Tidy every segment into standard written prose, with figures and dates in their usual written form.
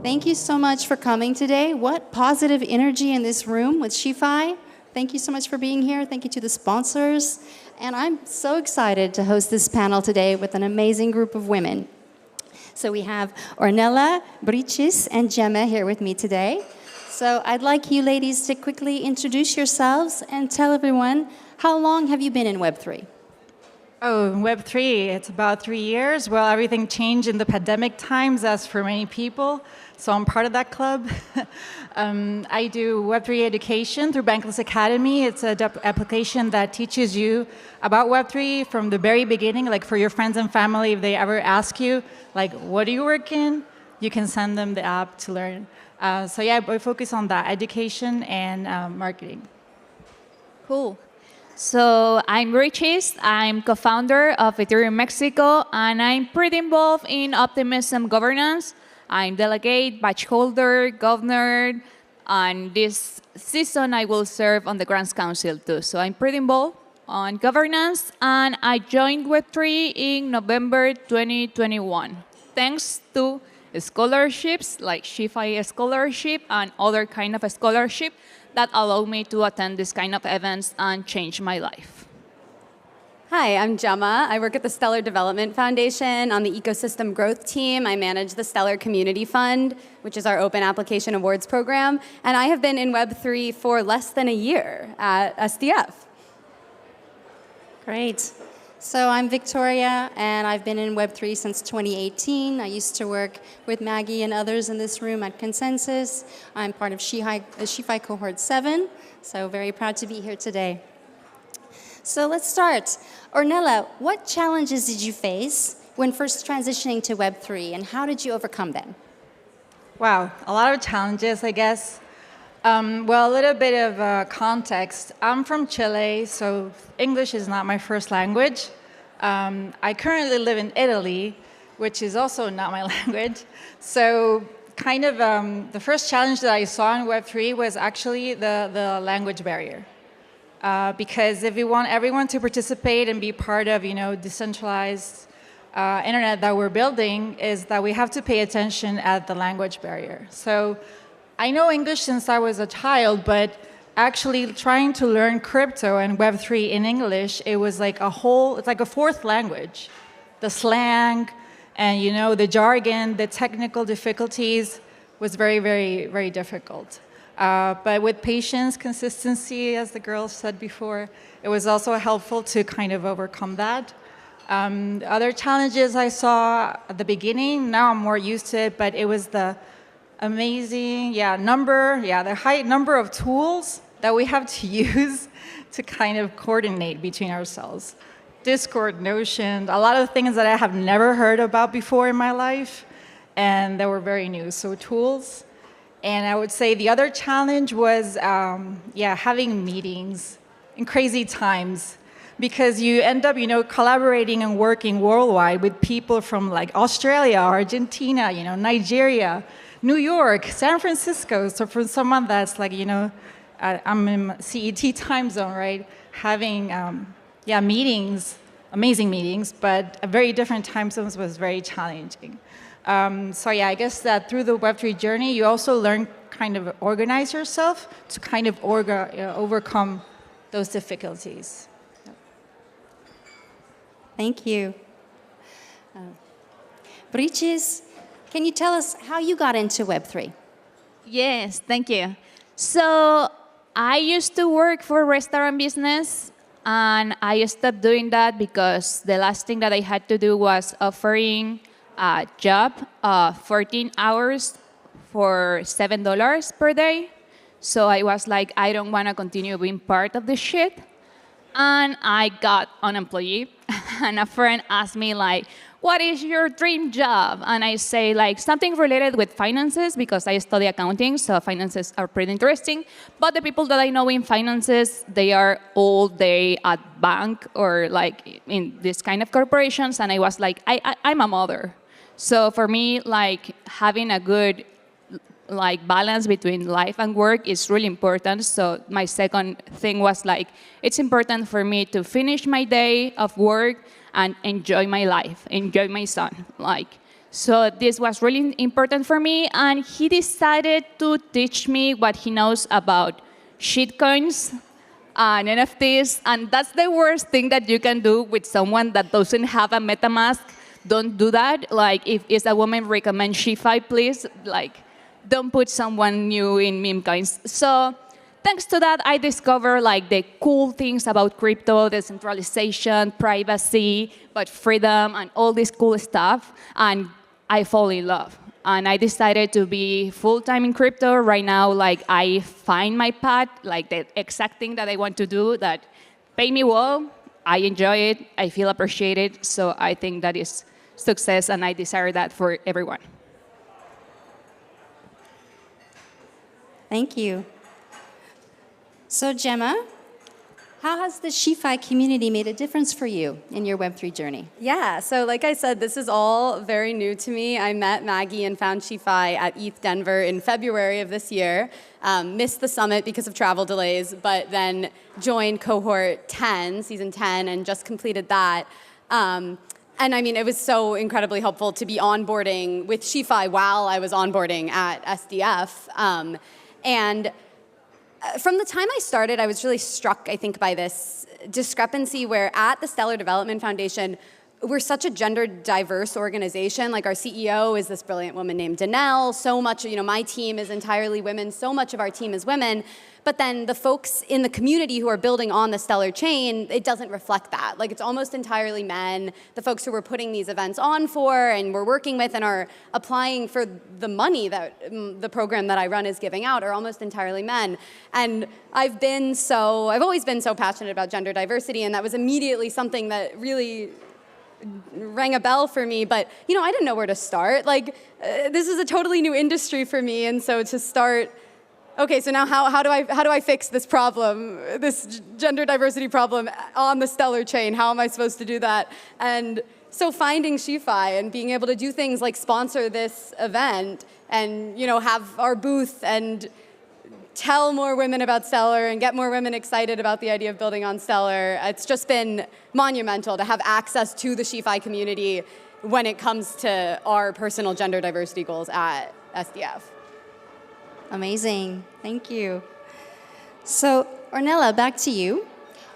Thank you so much for coming today. What positive energy in this room with SheFi. Thank you so much for being here. Thank you to the sponsors. And I'm so excited to host this panel today with an amazing group of women. So we have Ornella, Brichis, and Gemma here with me today. So I'd like you ladies to quickly introduce yourselves and tell everyone, how long have you been in Web3? Oh, Web3, it's about 3 years. Well, everything changed in the pandemic times, as for many people. So I'm part of that club. I do Web3 education through Bankless Academy. It's an application that teaches you about Web3 from the very beginning, like for your friends and family. If they ever ask you, like, what do you work in? You can send them the app to learn. So yeah, I focus on that, education and marketing. Cool. So I'm Brichis. I'm co-founder of Ethereum Mexico, and I'm pretty involved in optimism governance. I'm delegate, badge holder, governor, and this season I will serve on the Grants Council too. So I'm pretty involved on governance, and I joined Web3 in November 2021, thanks to scholarships like SheFi Scholarship and other kind of scholarship that allow me to attend this kind of events and change my life. Hi, I'm Gemma. I work at the Stellar Development Foundation on the Ecosystem Growth Team. I manage the Stellar Community Fund, which is our open application awards program. And I have been in Web3 for less than a year at SDF. Great. So I'm Victoria, and I've been in Web3 since 2018. I used to work with Maggie and others in this room at Consensus. I'm part of SheFi Cohort 7, so very proud to be here today. So let's start. Ornella, what challenges did you face when first transitioning to Web3, and how did you overcome them? Wow, a lot of challenges, I guess. Well, a little bit of context. I'm from Chile, so English is not my first language. I currently live in Italy, which is also not my language. So kind of the first challenge that I saw in Web3 was actually the language barrier. Because if you want everyone to participate and be part of, decentralized internet that we're building, is that we have to pay attention at the language barrier. So I know English since I was a child, but actually trying to learn crypto and Web3 in English, it was like it's like a fourth language. The slang and, the jargon, the technical difficulties was very, very, very difficult. But with patience, consistency, as the girls said before, it was also helpful to kind of overcome that. Other challenges I saw at the beginning, now I'm more used to it, but it was the amazing, the high number of tools that we have to use to kind of coordinate between ourselves. Discord, Notion, a lot of things that I have never heard about before in my life, and that were very new, so tools. And I would say the other challenge was, having meetings in crazy times, because you end up, collaborating and working worldwide with people from like Australia, Argentina, Nigeria, New York, San Francisco. So for someone that's like, I'm in CET time zone, right? Having, meetings, amazing meetings, but a very different time zones was very challenging. I guess that through the Web3 journey, you also learn kind of organize yourself to kind of overcome those difficulties. Thank you. Brichis, can you tell us how you got into Web3? Yes, thank you. So I used to work for restaurant business, and I stopped doing that because the last thing that I had to do was offering a job, 14 hours for $7 per day. So I was like, I don't want to continue being part of this shit. And I got unemployed. And a friend asked me, like, what is your dream job? And I say, like, something related with finances, because I study accounting, so finances are pretty interesting. But the people that I know in finances, they are all day at bank or like in this kind of corporations. And I was like, I'm a mother. So for me, like, having a good balance between life and work is really important. So my second thing was like, it's important for me to finish my day of work and enjoy my life, enjoy my son. Like, So this was really important for me, and he decided to teach me what he knows about shitcoins and NFTs, and that's the worst thing that you can do with someone that doesn't have a MetaMask. Don't do that. Like, if it's a woman, recommend SheFi, please. Like, don't put someone new in meme coins. So thanks to that, I discovered like the cool things about crypto, decentralization, privacy, but freedom, and all this cool stuff. And I fall in love. And I decided to be full-time in crypto. Right now, like, I find my path, like the exact thing that I want to do that pay me well. I enjoy it. I feel appreciated. So I think that is success, and I desire that for everyone. Thank you. So Gemma, how has the SheFi community made a difference for you in your Web3 journey? Yeah, so like I said, this is all very new to me. I met Maggie and found SheFi at ETH Denver in February of this year. Missed the summit because of travel delays, but then joined cohort 10, season 10, and just completed that. And I mean, it was so incredibly helpful to be onboarding with SheFi while I was onboarding at SDF. And from the time I started, I was really struck, I think, by this discrepancy where at the Stellar Development Foundation, we're such a gender diverse organization. Like, our CEO is this brilliant woman named Danelle. So much, my team is entirely women. So much of our team is women. But then the folks in the community who are building on the Stellar chain, it doesn't reflect that. Like, it's almost entirely men. The folks who we're putting these events on for and we're working with and are applying for the money that the program that I run is giving out are almost entirely men. And I've always been so passionate about gender diversity, and that was immediately something that really rang a bell for me, but I didn't know where to start. Like, this is a totally new industry for me, and so to start, okay, so now how do I fix this problem, this gender diversity problem on the Stellar chain? How am I supposed to do that? And so finding SheFi and being able to do things like sponsor this event and have our booth and tell more women about Stellar and get more women excited about the idea of building on Stellar. It's just been monumental to have access to the SheFi community when it comes to our personal gender diversity goals at SDF. Amazing. Thank you. So, Ornella, back to you.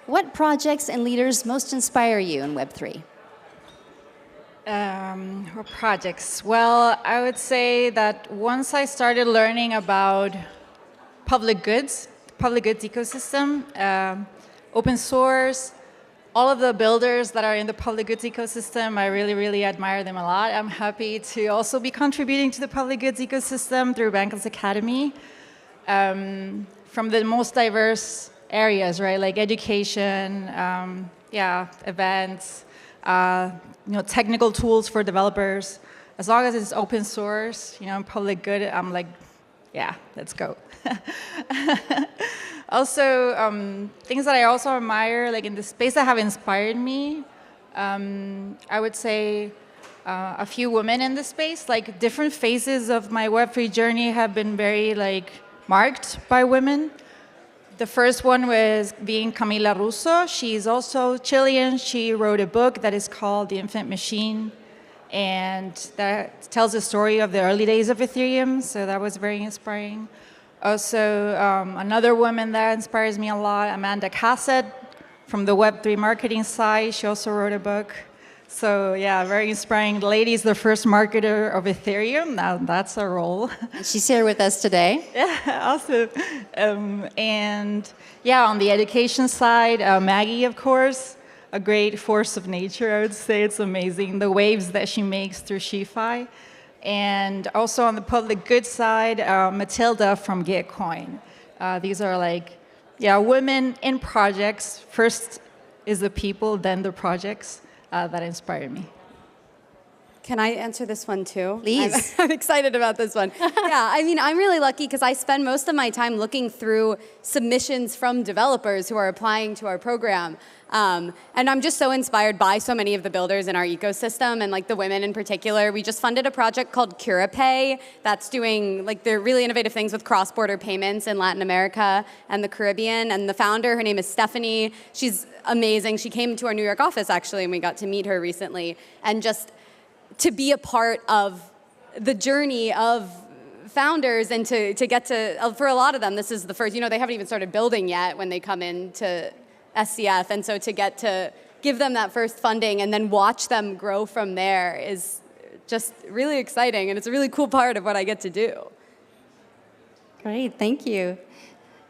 What projects and leaders most inspire you in Web3? What projects? Well, I would say that once I started learning about public goods ecosystem, open source, all of the builders that are in the public goods ecosystem, I really, really admire them a lot. I'm happy to also be contributing to the public goods ecosystem through Bankless Academy, from the most diverse areas, right? Like education, events, technical tools for developers. As long as it's open source, public good, I'm like, yeah, let's go. Also, things that I also admire, like in the space that have inspired me, I would say a few women in the space. Like, different phases of my Web3 journey have been very marked by women. The first one was being Camila Russo. She's also Chilean. She wrote a book that is called The Infinite Machine, and that tells the story of the early days of Ethereum, so that was very inspiring. Also, another woman that inspires me a lot, Amanda Cassett, from the Web3 marketing side. She also wrote a book. So yeah, very inspiring. The lady is the first marketer of Ethereum. Now that's a role. She's here with us today. Yeah, awesome. And yeah, on the education side, Maggie, of course, a great force of nature, I would say. It's amazing, the waves that she makes through SheFi. And also on the public good side, Matilda from Gitcoin. These are women in projects. First is the people, then the projects that inspire me. Can I answer this one too? Please. I'm excited about this one. Yeah, I mean, I'm really lucky because I spend most of my time looking through submissions from developers who are applying to our program. And I'm just so inspired by so many of the builders in our ecosystem, and the women in particular. We just funded a project called CuraPay that's doing they're really innovative things with cross-border payments in Latin America and the Caribbean. And the founder, her name is Stephanie. She's amazing. She came to our New York office actually, and we got to meet her recently. And just to be a part of the journey of founders and to get to, for a lot of them, this is the first, they haven't even started building yet when they come into SCF. And so to get to give them that first funding and then watch them grow from there is just really exciting. And it's a really cool part of what I get to do. Great, thank you.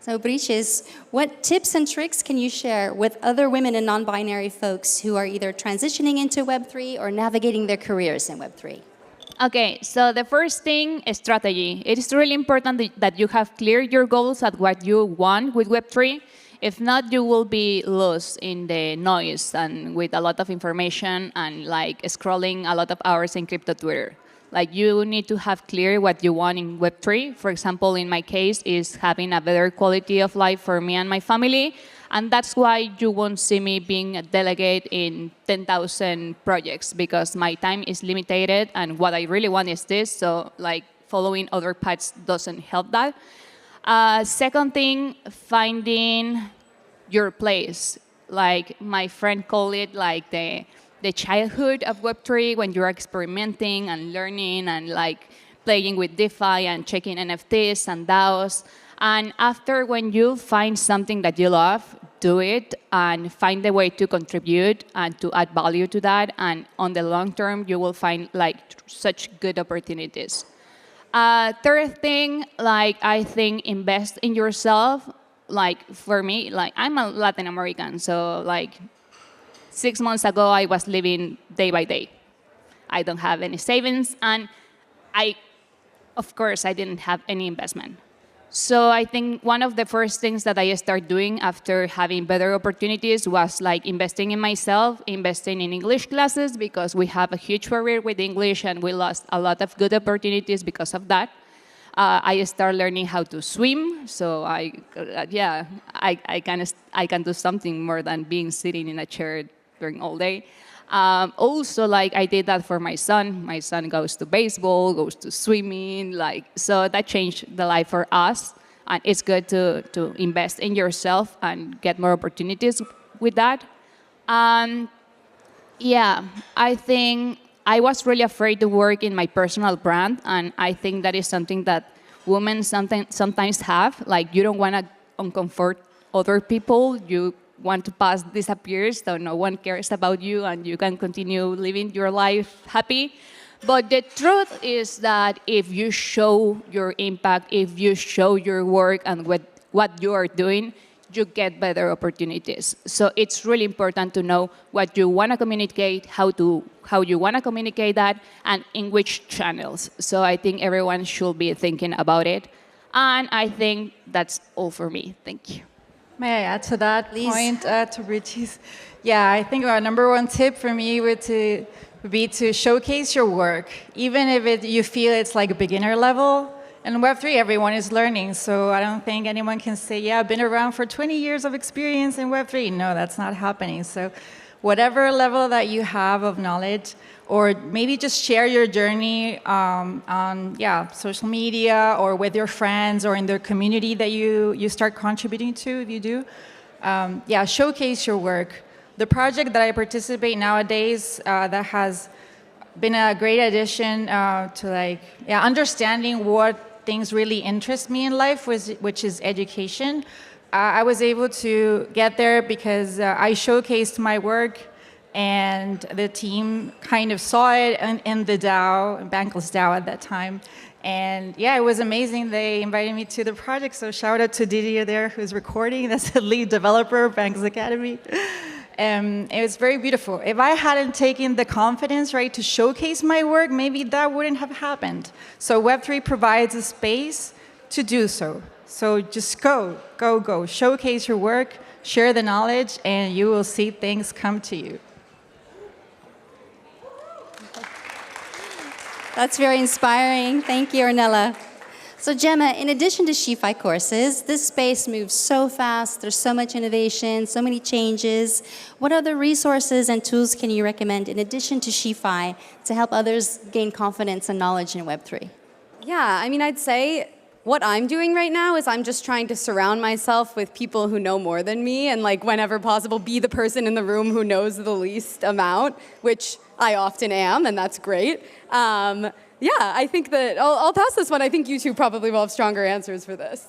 So Brichis, what tips and tricks can you share with other women and non-binary folks who are either transitioning into Web3 or navigating their careers in Web3? Okay, so the first thing is strategy. It is really important that you have clear your goals at what you want with Web3. If not, you will be lost in the noise and with a lot of information and like scrolling a lot of hours in crypto Twitter. Like you need to have clear what you want in Web3. For example, in my case, is having a better quality of life for me and my family. And that's why you won't see me being a delegate in 10,000 projects because my time is limited and what I really want is this. So like following other paths doesn't help that. Second thing, finding your place. Like my friend called it like the childhood of Web3 when you're experimenting and learning and like playing with DeFi and checking NFTs and DAOs. And after when you find something that you love, do it and find a way to contribute and to add value to that. And on the long term, you will find like such good opportunities. Third thing, like I think invest in yourself. Like for me, like I'm a Latin American, so like 6 months ago, I was living day by day. I don't have any savings, and of course, I didn't have any investment. So I think one of the first things that I started doing after having better opportunities was like investing in myself, investing in English classes, because we have a huge barrier with English, and we lost a lot of good opportunities because of that. I started learning how to swim, so I can do something more than being sitting in a chair during all day. Also, like I did that for my son. My son goes to baseball, goes to swimming, so that changed the life for us. And it's good to invest in yourself and get more opportunities with that. Yeah, I think I was really afraid to work in my personal brand, and I think that is something that women sometimes have. Like you don't want to uncomfort other people. You want to pass disappear, so no one cares about you, and you can continue living your life happy. But the truth is that if you show your impact, if you show your work and what you are doing, you get better opportunities. So it's really important to know what you want to communicate, how you want to communicate that, and in which channels. So I think everyone should be thinking about it. And I think that's all for me. Thank you. May I add to that Please. point, to Brichis? Yeah, I think our number one tip for me would be to showcase your work, even if you feel it's like a beginner level. In Web3, everyone is learning, so I don't think anyone can say, yeah, I've been around for 20 years of experience in Web3. No, that's not happening. So whatever level that you have of knowledge, or maybe just share your journey on social media or with your friends or in the community that you start contributing to, if you do. Showcase your work. The project that I participate nowadays that has been a great addition to understanding what things really interest me in life, which is education. I was able to get there because I showcased my work, and the team kind of saw it in the DAO, Bankless DAO at that time. And yeah, it was amazing. They invited me to the project, so shout out to Didier there, who's recording. That's the lead developer of Bankless Academy. It was very beautiful. If I hadn't taken the confidence, to showcase my work, maybe that wouldn't have happened. So Web3 provides a space to do so. So just go. Showcase your work, share the knowledge, and you will see things come to you. That's very inspiring. Thank you, Ornella. So Gemma, in addition to SheFi courses, this space moves so fast. There's so much innovation, so many changes. What other resources and tools can you recommend in addition to SheFi to help others gain confidence and knowledge in Web3? Yeah, I mean, I'd say what I'm doing right now is I'm just trying to surround myself with people who know more than me and like whenever possible be the person in the room who knows the least amount, which I often am, and that's great. I think that I'll pass this one. I think you two probably will have stronger answers for this.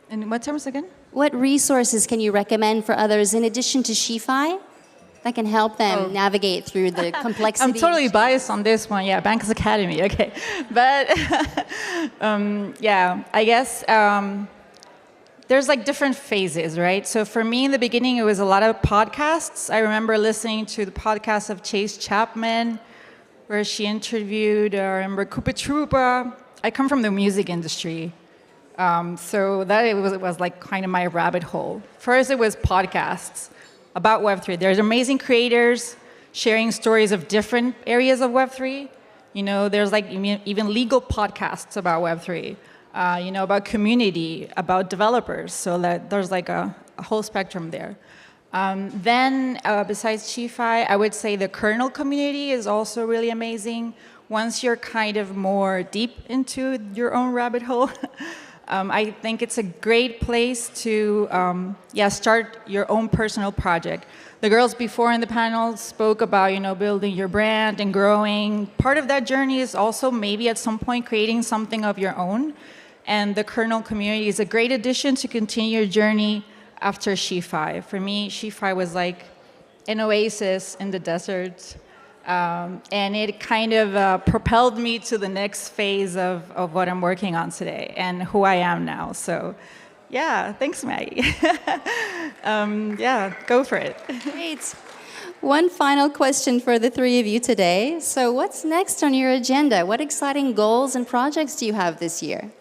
In what terms again? What resources can you recommend for others in addition to SheFi that can help them navigate through the complexity? I'm totally biased on this one. Yeah, Bankless Academy. Okay, but I guess there's like different phases, right? So for me in the beginning, it was a lot of podcasts. I remember listening to the podcast of Chase Chapman, where she interviewed. I remember Koopa Troopa. I come from the music industry. So that it was like kind of my rabbit hole. First, it was podcasts about Web3. There's amazing creators sharing stories of different areas of Web3. You know, there's like even legal podcasts about Web3. About community, about developers. So that there's like a whole spectrum there. Then, besides SheFi, I would say the Kernel community is also really amazing. Once you're kind of more deep into your own rabbit hole, I think it's a great place to start your own personal project. The girls before in the panel spoke about building your brand and growing. Part of that journey is also maybe at some point creating something of your own. And the Kernel community is a great addition to continue your journey after SheFi. For me, SheFi was like an oasis in the desert. And it kind of propelled me to the next phase of what I'm working on today and who I am now. So, yeah, thanks, Maggie. Go for it. Great. One final question for the three of you today. So what's next on your agenda? What exciting goals and projects do you have this year?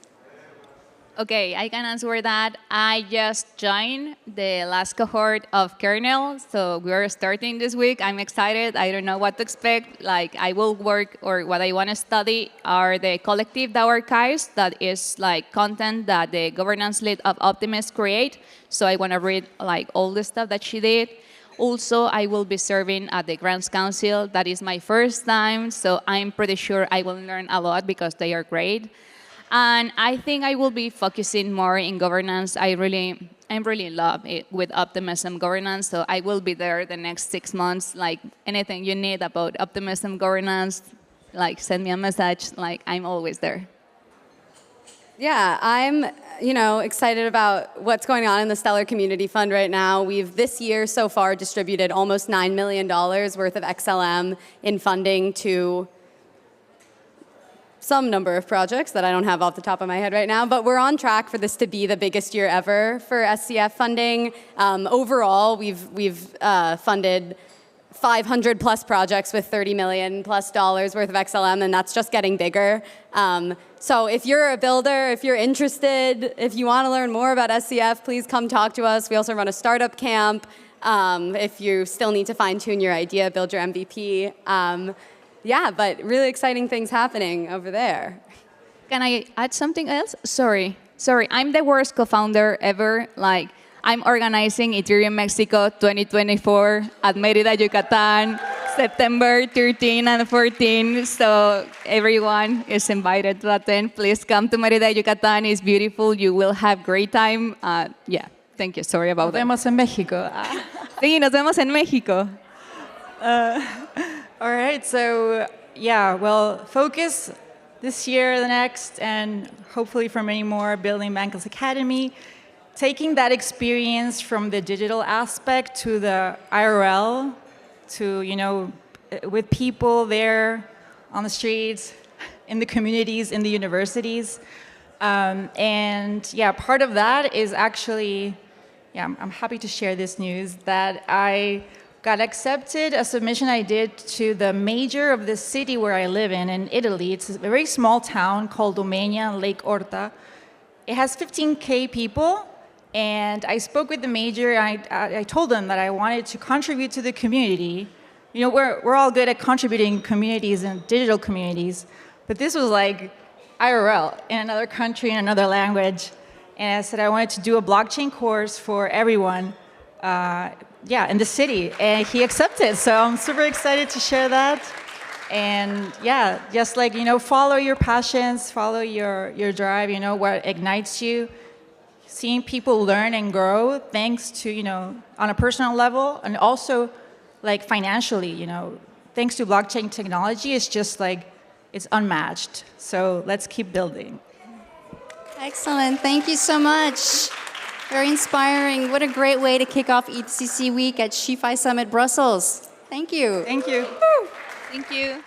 Okay, I can answer that. I just joined the last cohort of Kernel, so we're starting this week. I'm excited. I don't know what to expect. Like, I will work, or what I want to study are the collective DAO archives. That is like content that the governance lead of Optimist create. So I want to read like all the stuff that she did. Also, I will be serving at the Grants Council. That is my first time, so I'm pretty sure I will learn a lot because they are great. And I think I will be focusing more in governance. I'm really in love with optimism governance, so I will be there the next 6 months. Like anything you need about optimism governance, like send me a message. Like I'm always there. Yeah, I'm excited about what's going on in the Stellar Community Fund right now. We've this year so far distributed almost $9 million worth of XLM in funding to some number of projects that I don't have off the top of my head right now, but we're on track for this to be the biggest year ever for SCF funding. Overall, we've funded 500 plus projects with $30 million plus worth of XLM, and that's just getting bigger. So if you're a builder, if you're interested, if you want to learn more about SCF, please come talk to us. We also run a startup camp. If you still need to fine-tune your idea, build your MVP. But really exciting things happening over there. Can I add something else? Sorry, I'm the worst co-founder ever. Like, I'm organizing Ethereum Mexico 2024 at Mérida, Yucatan, September 13 and 14. So everyone is invited to attend. Please come to Mérida, Yucatan. It's beautiful. You will have great time. Thank you. Sorry about that. Nos vemos en México. Sí, nos vemos en México. All right, so focus this year, the next, and hopefully for many more, building Bankless Academy, taking that experience from the digital aspect to the IRL, to, with people there on the streets, in the communities, in the universities. Part of that is actually, I'm happy to share this news, that I got accepted a submission I did to the mayor of the city where I live in Italy. It's a very small town called Domenia, Lake Orta. It has 15,000 people, and I spoke with the mayor. I told them that I wanted to contribute to the community. We're all good at contributing communities and digital communities, but this was like IRL in another country, in another language. And I said I wanted to do a blockchain course for everyone. In the city, and he accepted. So I'm super excited to share that. And yeah, just like, follow your passions, follow your drive, what ignites you. Seeing people learn and grow thanks to, on a personal level and also like financially, thanks to blockchain technology, it's just like, it's unmatched. So let's keep building. Excellent. Thank you so much. Very inspiring. What a great way to kick off EthCC Week at SheFi Summit Brussels. Thank you. Thank you. Thank you.